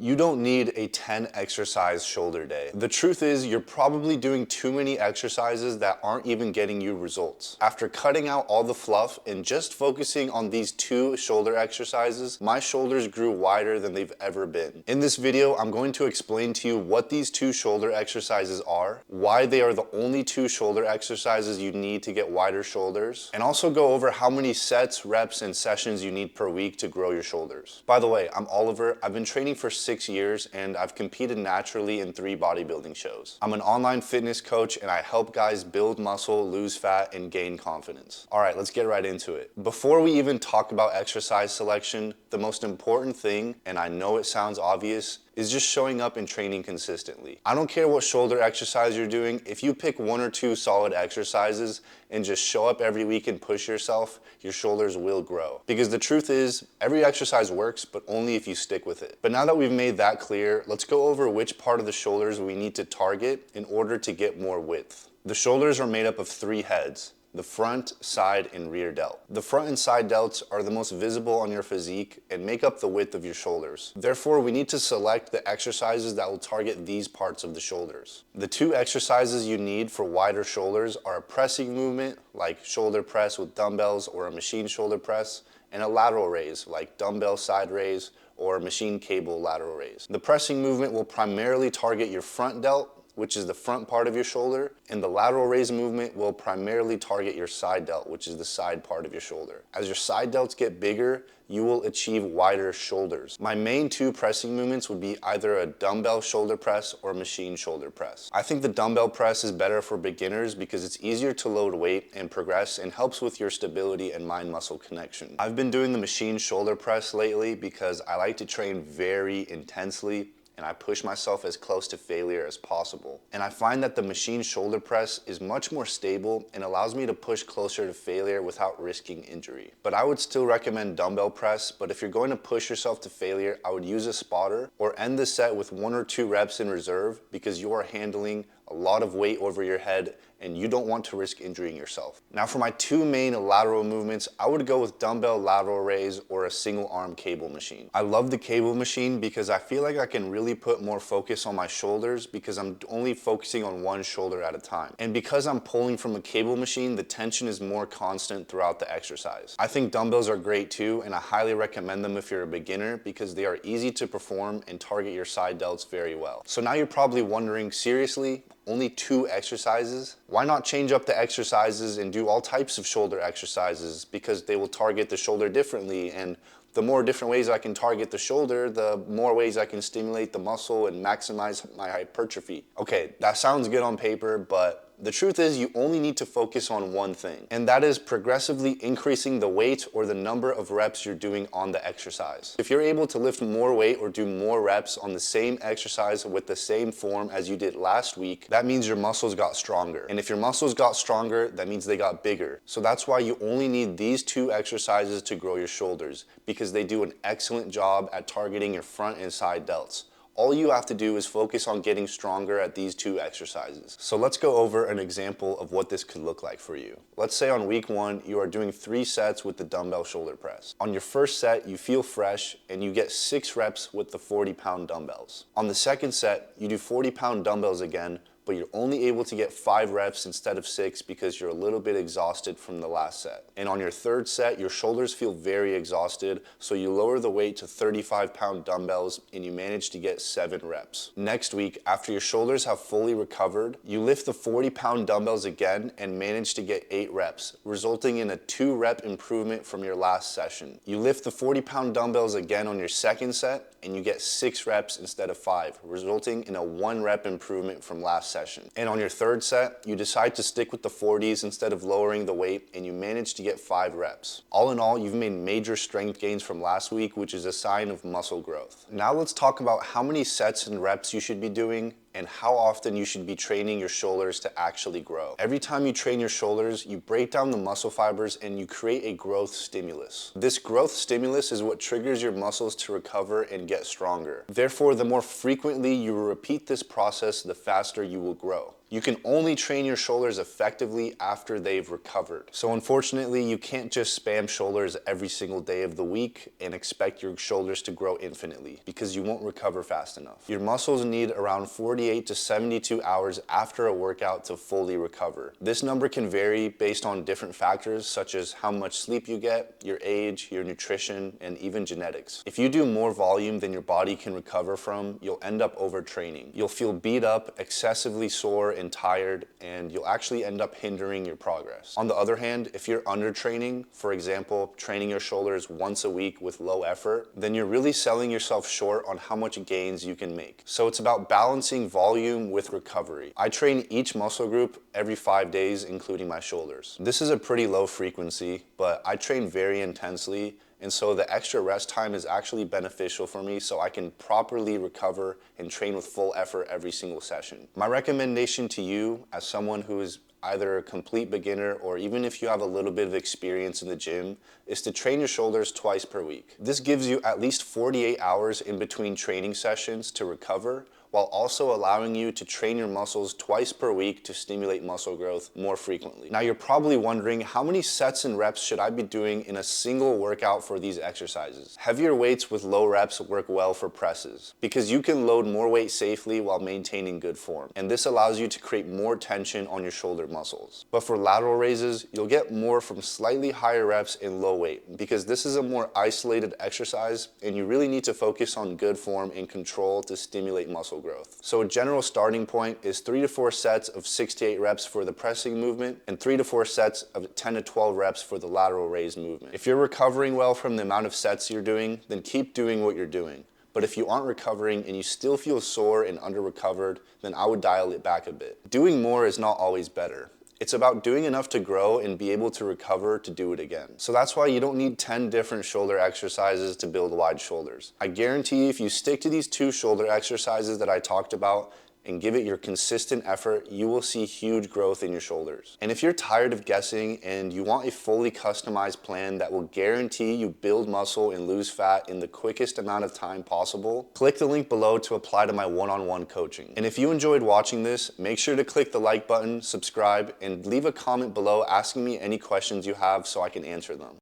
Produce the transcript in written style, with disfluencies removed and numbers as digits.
You don't need a 10 exercise shoulder day. The truth is, you're probably doing too many exercises that aren't even getting you results. After cutting out all the fluff and just focusing on these 2 shoulder exercises, my shoulders grew wider than they've ever been. In this video, I'm going to explain to you what these 2 shoulder exercises are, why they are the only 2 shoulder exercises you need to get wider shoulders, and also go over how many sets, reps, and sessions you need per week to grow your shoulders. By the way, I'm Oliver. I've been training for 6 years and I've competed naturally in 3 bodybuilding shows. I'm an online fitness coach and I help guys build muscle, lose fat, and gain confidence. All right, let's get right into it. Before we even talk about exercise selection, the most important thing, and I know it sounds obvious, is just showing up and training consistently. I don't care what shoulder exercise you're doing, if you pick 1 or 2 solid exercises and just show up every week and push yourself, your shoulders will grow. Because the truth is, every exercise works, but only if you stick with it. But now that we've made that clear, let's go over which part of the shoulders we need to target in order to get more width. The shoulders are made up of 3 heads: the front, side, and rear delt. The front and side delts are the most visible on your physique and make up the width of your shoulders. Therefore, we need to select the exercises that will target these parts of the shoulders. The 2 exercises you need for wider shoulders are a pressing movement, like shoulder press with dumbbells or a machine shoulder press, and a lateral raise, like dumbbell side raise or machine cable lateral raise. The pressing movement will primarily target your front delt, which is the front part of your shoulder, and the lateral raise movement will primarily target your side delt, which is the side part of your shoulder. As your side delts get bigger, you will achieve wider shoulders. My main 2 pressing movements would be either a dumbbell shoulder press or machine shoulder press. I think the dumbbell press is better for beginners because it's easier to load weight and progress and helps with your stability and mind-muscle connection. I've been doing the machine shoulder press lately because I like to train very intensely and I push myself as close to failure as possible. And I find that the machine shoulder press is much more stable and allows me to push closer to failure without risking injury. But I would still recommend dumbbell press, but if you're going to push yourself to failure, I would use a spotter or end the set with 1 or 2 reps in reserve because you are handling a lot of weight over your head and you don't want to risk injuring yourself. Now for my 2 main lateral movements, I would go with dumbbell lateral raise or a single arm cable machine. I love the cable machine because I feel like I can really put more focus on my shoulders because I'm only focusing on 1 shoulder at a time. And because I'm pulling from a cable machine, the tension is more constant throughout the exercise. I think dumbbells are great too, and I highly recommend them if you're a beginner because they are easy to perform and target your side delts very well. So now you're probably wondering, seriously, only 2 exercises? Why not change up the exercises and do all types of shoulder exercises because they will target the shoulder differently, and the more different ways I can target the shoulder, the more ways I can stimulate the muscle and maximize my hypertrophy. Okay, that sounds good on paper, but the truth is you only need to focus on one thing, and that is progressively increasing the weight or the number of reps you're doing on the exercise. If you're able to lift more weight or do more reps on the same exercise with the same form as you did last week, that means your muscles got stronger. And if your muscles got stronger, that means they got bigger. So that's why you only need these 2 exercises to grow your shoulders, because they do an excellent job at targeting your front and side delts. All you have to do is focus on getting stronger at these 2 exercises. So let's go over an example of what this could look like for you. Let's say on week 1, you are doing 3 sets with the dumbbell shoulder press. On your first set, you feel fresh and you get 6 reps with the 40-pound dumbbells. On the second set, you do 40-pound dumbbells again, but you're only able to get 5 reps instead of 6 because you're a little bit exhausted from the last set. And on your third set, your shoulders feel very exhausted, so you lower the weight to 35-pound dumbbells and you manage to get 7 reps. Next week, after your shoulders have fully recovered, you lift the 40-pound dumbbells again and manage to get 8 reps, resulting in a 2-rep improvement from your last session. You lift the 40-pound dumbbells again on your second set and you get 6 reps instead of 5, resulting in a 1-rep improvement from last session. And on your third set, you decide to stick with the 40s instead of lowering the weight, and you manage to get 5 reps. All in all, you've made major strength gains from last week, which is a sign of muscle growth. Now let's talk about how many sets and reps you should be doing and how often you should be training your shoulders to actually grow. Every time you train your shoulders, you break down the muscle fibers and you create a growth stimulus. This growth stimulus is what triggers your muscles to recover and get stronger. Therefore, the more frequently you repeat this process, the faster you will grow. You can only train your shoulders effectively after they've recovered. So unfortunately, you can't just spam shoulders every single day of the week and expect your shoulders to grow infinitely, because you won't recover fast enough. Your muscles need around 48 to 72 hours after a workout to fully recover. This number can vary based on different factors such as how much sleep you get, your age, your nutrition, and even genetics. If you do more volume than your body can recover from, you'll end up overtraining. You'll feel beat up, excessively sore, and tired, and you'll actually end up hindering your progress. On the other hand, if you're undertraining, for example, training your shoulders once a week with low effort, then you're really selling yourself short on how much gains you can make. So it's about balancing volume with recovery. I train each muscle group every 5 days, including my shoulders. This is a pretty low frequency, but I train very intensely, and so the extra rest time is actually beneficial for me so I can properly recover and train with full effort every single session. My recommendation to you, as someone who is either a complete beginner or even if you have a little bit of experience in the gym, is to train your shoulders twice per week. This gives you at least 48 hours in between training sessions to recover, while also allowing you to train your muscles twice per week to stimulate muscle growth more frequently. Now you're probably wondering, how many sets and reps should I be doing in a single workout for these exercises? Heavier weights with low reps work well for presses, because you can load more weight safely while maintaining good form, and this allows you to create more tension on your shoulder muscles. But for lateral raises, you'll get more from slightly higher reps in low weight, because this is a more isolated exercise and you really need to focus on good form and control to stimulate muscle growth. So a general starting point is 3 to 4 sets of 6 to 8 reps for the pressing movement and 3 to 4 sets of 10 to 12 reps for the lateral raise movement. If you're recovering well from the amount of sets you're doing, then keep doing what you're doing. But if you aren't recovering and you still feel sore and under-recovered, then I would dial it back a bit. Doing more is not always better. It's about doing enough to grow and be able to recover to do it again. So that's why you don't need 10 different shoulder exercises to build wide shoulders. I guarantee if you stick to these 2 shoulder exercises that I talked about and give it your consistent effort, you will see huge growth in your shoulders. And if you're tired of guessing and you want a fully customized plan that will guarantee you build muscle and lose fat in the quickest amount of time possible, click the link below to apply to my one-on-one coaching. And if you enjoyed watching this, make sure to click the like button, subscribe, and leave a comment below asking me any questions you have so I can answer them.